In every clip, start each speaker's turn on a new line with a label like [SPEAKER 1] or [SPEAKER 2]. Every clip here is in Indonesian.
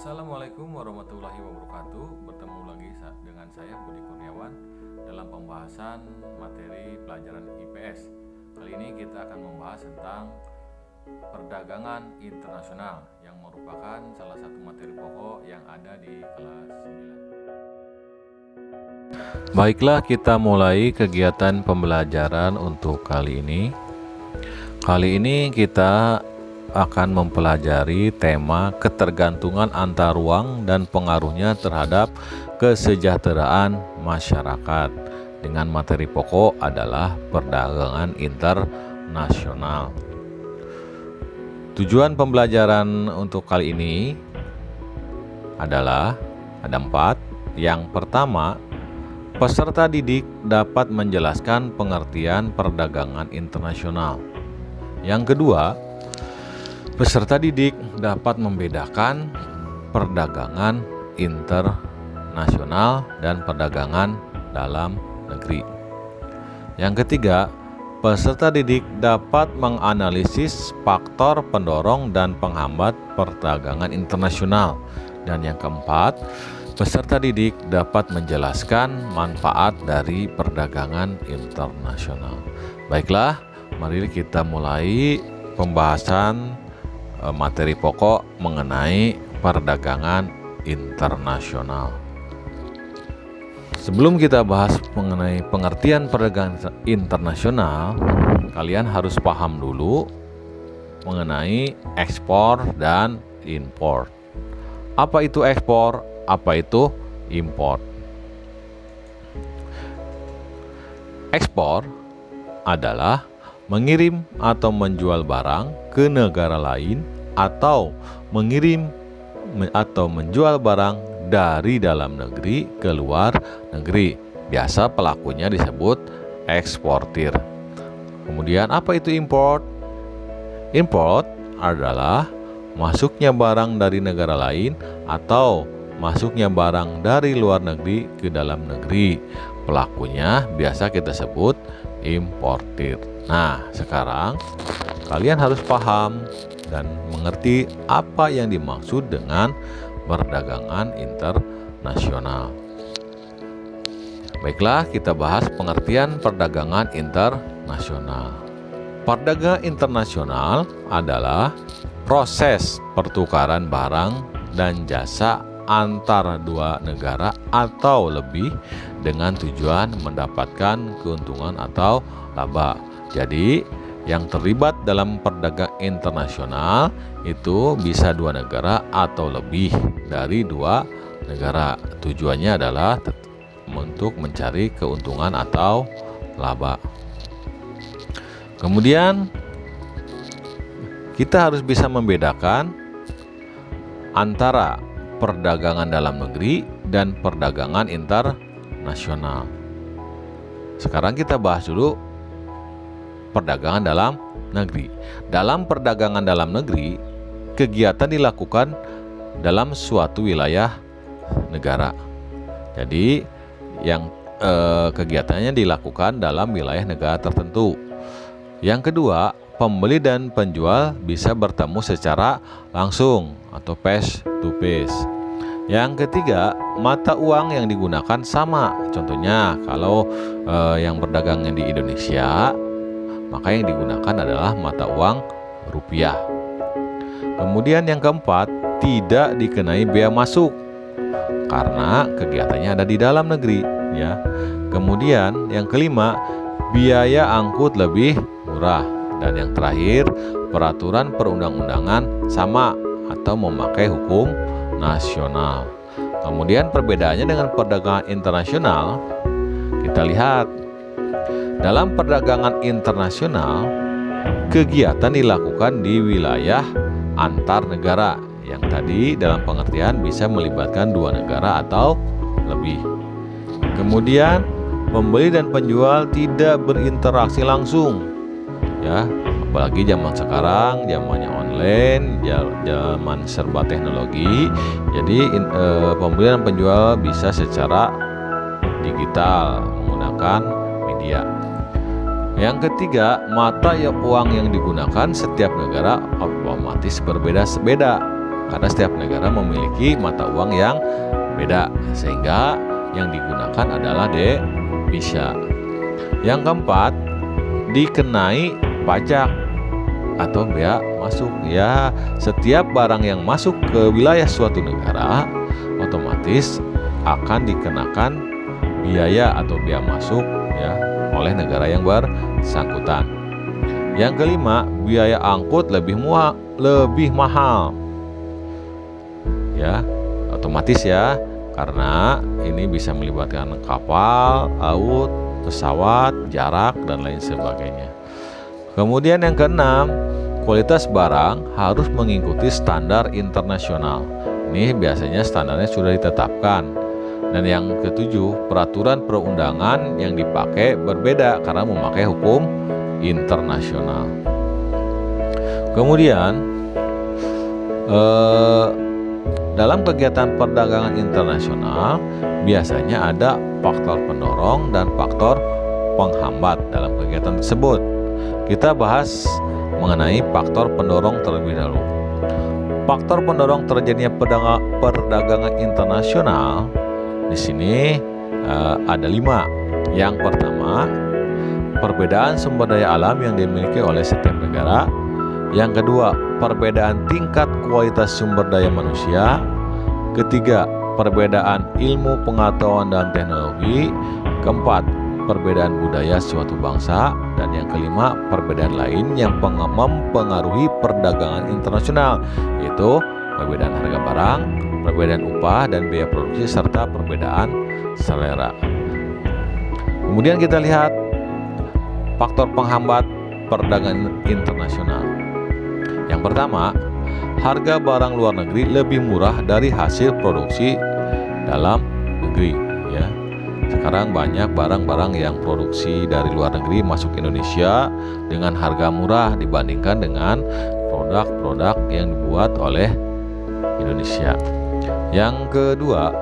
[SPEAKER 1] Assalamualaikum warahmatullahi wabarakatuh. Bertemu lagi dengan saya Budi Kurniawan dalam pembahasan materi pelajaran IPS. Kali ini kita akan membahas tentang perdagangan internasional yang merupakan salah satu materi pokok yang ada di kelas 9. Baiklah, kita mulai kegiatan pembelajaran untuk kali ini. Kali ini kita akan mempelajari tema ketergantungan antar ruang dan pengaruhnya terhadap kesejahteraan masyarakat dengan materi pokok adalah perdagangan internasional. Tujuan pembelajaran untuk kali ini adalah ada 4. Yang pertama, peserta didik dapat menjelaskan pengertian perdagangan internasional. Yang kedua, peserta didik dapat membedakan perdagangan internasional dan perdagangan dalam negeri. Yang ketiga, peserta didik dapat menganalisis faktor pendorong dan penghambat perdagangan internasional. Dan yang keempat, peserta didik dapat menjelaskan manfaat dari perdagangan internasional. Baiklah, mari kita mulai pembahasan materi pokok mengenai perdagangan internasional. Sebelum kita bahas mengenai pengertian perdagangan internasional, kalian harus paham dulu mengenai ekspor dan impor. Apa itu ekspor? Apa itu impor? Ekspor adalah mengirim atau menjual barang ke negara lain atau mengirim atau menjual barang dari dalam negeri ke luar negeri. Biasa pelakunya disebut eksportir. Kemudian apa itu import? Import adalah masuknya barang dari negara lain atau masuknya barang dari luar negeri ke dalam negeri. Pelakunya biasa kita sebut importir. Nah, sekarang kalian harus paham dan mengerti apa yang dimaksud dengan perdagangan internasional. Baiklah, kita bahas pengertian perdagangan internasional. Perdagangan internasional adalah proses pertukaran barang dan jasa antara dua negara atau lebih dengan tujuan mendapatkan keuntungan atau laba. Jadi, yang terlibat dalam perdagangan internasional itu bisa dua negara atau lebih dari dua negara. Tujuannya adalah untuk mencari keuntungan atau laba. Kemudian, kita harus bisa membedakan antara perdagangan dalam negeri dan perdagangan internasional. Sekarang kita bahas dulu perdagangan dalam negeri. Dalam perdagangan dalam negeri, kegiatan dilakukan dalam suatu wilayah negara. Jadi, yang kegiatannya dilakukan dalam wilayah negara tertentu. Yang kedua, pembeli dan penjual bisa bertemu secara langsung atau face to face. Yang ketiga, mata uang yang digunakan sama. Contohnya, kalau yang berdagangnya di Indonesia, maka yang digunakan adalah mata uang rupiah. Kemudian yang keempat, tidak dikenai bea masuk karena kegiatannya ada di dalam negeri, ya. Kemudian yang kelima, biaya angkut lebih murah. Dan yang terakhir, peraturan perundang-undangan sama atau memakai hukum nasional. Kemudian perbedaannya dengan perdagangan internasional, kita lihat. Dalam perdagangan internasional, kegiatan dilakukan di wilayah antar negara yang tadi dalam pengertian bisa melibatkan dua negara atau lebih. Kemudian, pembeli dan penjual tidak berinteraksi langsung, ya. Apalagi zaman sekarang, zamannya online, zaman serba teknologi. Jadi pembeli dan penjual bisa secara digital menggunakan media. Yang ketiga, mata uang yang digunakan setiap negara otomatis berbeda-beda. karena setiap negara memiliki mata uang yang beda, sehingga yang digunakan adalah devisa. Yang keempat, dikenai pajak atau bea masuk. Ya, setiap barang yang masuk ke wilayah suatu negara otomatis akan dikenakan biaya atau bea masuk ya oleh negara yang bersangkutan. Yang kelima, biaya angkut lebih mahal. Ya, otomatis ya, karena ini bisa melibatkan kapal, laut, pesawat, jarak dan lain sebagainya. Kemudian yang keenam, kualitas barang harus mengikuti standar internasional. Ini biasanya standarnya sudah ditetapkan. Dan yang ketujuh, peraturan perundangan yang dipakai berbeda karena memakai hukum internasional. Kemudian dalam kegiatan perdagangan internasional biasanya ada faktor pendorong dan faktor penghambat dalam kegiatan tersebut. Kita bahas mengenai faktor pendorong terlebih dahulu. Faktor pendorong terjadinya perdagangan internasional di sini ada 5. Yang pertama, perbedaan sumber daya alam yang dimiliki oleh setiap negara. Yang kedua, perbedaan tingkat kualitas sumber daya manusia. Ketiga, perbedaan ilmu pengetahuan dan teknologi. Keempat, perbedaan budaya suatu bangsa. Dan yang kelima, perbedaan lain yang mempengaruhi perdagangan internasional, yaitu perbedaan harga barang, perbedaan upah dan biaya produksi, serta perbedaan selera. Kemudian kita lihat faktor penghambat perdagangan internasional. Yang pertama, harga barang luar negeri lebih murah dari hasil produksi dalam negeri ya. Sekarang banyak barang-barang yang produksi dari luar negeri masuk Indonesia dengan harga murah dibandingkan dengan produk-produk yang dibuat oleh Indonesia. Yang kedua,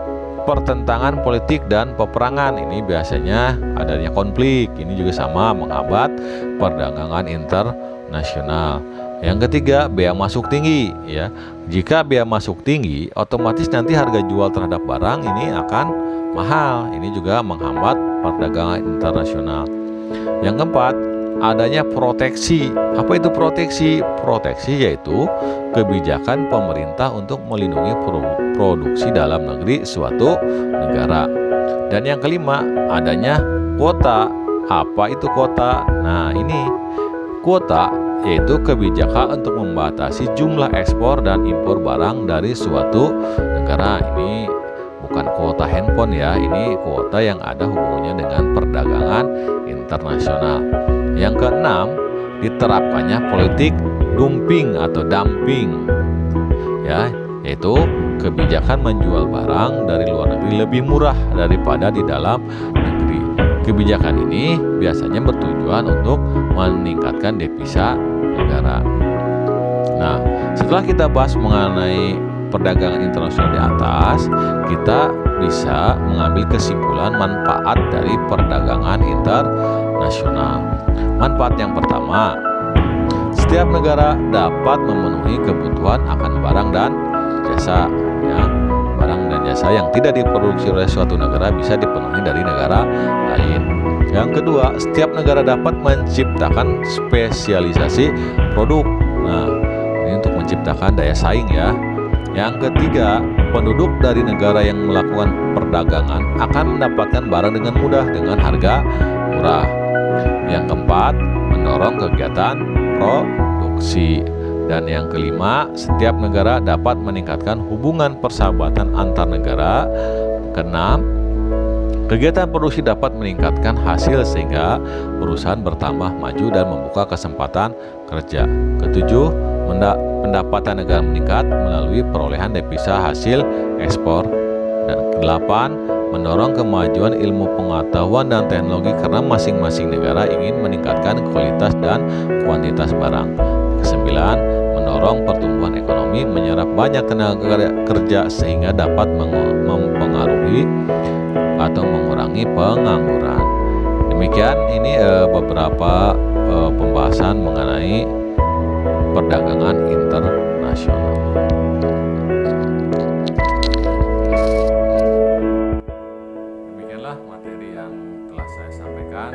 [SPEAKER 1] pertentangan politik dan peperangan. Ini biasanya adanya konflik. Ini juga sama menghambat perdagangan internasional. Yang ketiga, bea masuk tinggi ya. Jika bea masuk tinggi, otomatis nanti harga jual terhadap barang ini akan mahal. Ini juga menghambat perdagangan internasional. Yang keempat, adanya proteksi. Apa itu proteksi? Proteksi yaitu kebijakan pemerintah untuk melindungi produksi dalam negeri suatu negara. Dan yang kelima, adanya kuota. Apa itu kuota? Nah, ini kuota yaitu kebijakan untuk membatasi jumlah ekspor dan impor barang dari suatu negara. Ini bukan kuota handphone ya, ini kuota yang ada hubungannya dengan perdagangan internasional. Yang keenam, diterapkannya politik dumping atau dumping ya, yaitu kebijakan menjual barang dari luar negeri lebih murah daripada di dalam negeri. Kebijakan ini biasanya bertujuan untuk meningkatkan devisa negara. Nah, setelah kita bahas mengenai perdagangan internasional di atas, kita bisa mengambil kesimpulan manfaat dari perdagangan internasional. Manfaat yang pertama, setiap negara dapat memenuhi kebutuhan akan barang dan jasa ya. Barang dan jasa yang tidak diproduksi oleh suatu negara bisa dipenuhi dari negara lain. Yang kedua, setiap negara dapat menciptakan spesialisasi produk. Nah, ini untuk menciptakan daya saing ya. Yang ketiga, penduduk dari negara yang melakukan perdagangan akan mendapatkan barang dengan mudah dengan harga murah. Yang keempat, mendorong kegiatan produksi. Dan yang kelima, setiap negara dapat meningkatkan hubungan persahabatan antar negara. Keenam, kegiatan produksi dapat meningkatkan hasil sehingga perusahaan bertambah maju dan membuka kesempatan kerja. Ketujuh, pendapatan negara meningkat melalui perolehan devisa hasil ekspor. Dan kedelapan, mendorong kemajuan ilmu pengetahuan dan teknologi karena masing-masing negara ingin meningkatkan kualitas dan kuantitas barang. Kesembilan, mendorong pertumbuhan ekonomi menyerap banyak tenaga kerja sehingga dapat mempengaruhi atau mengurangi pengangguran. Demikian ini beberapa pembahasan mengenai perdagangan internasional. saya sampaikan.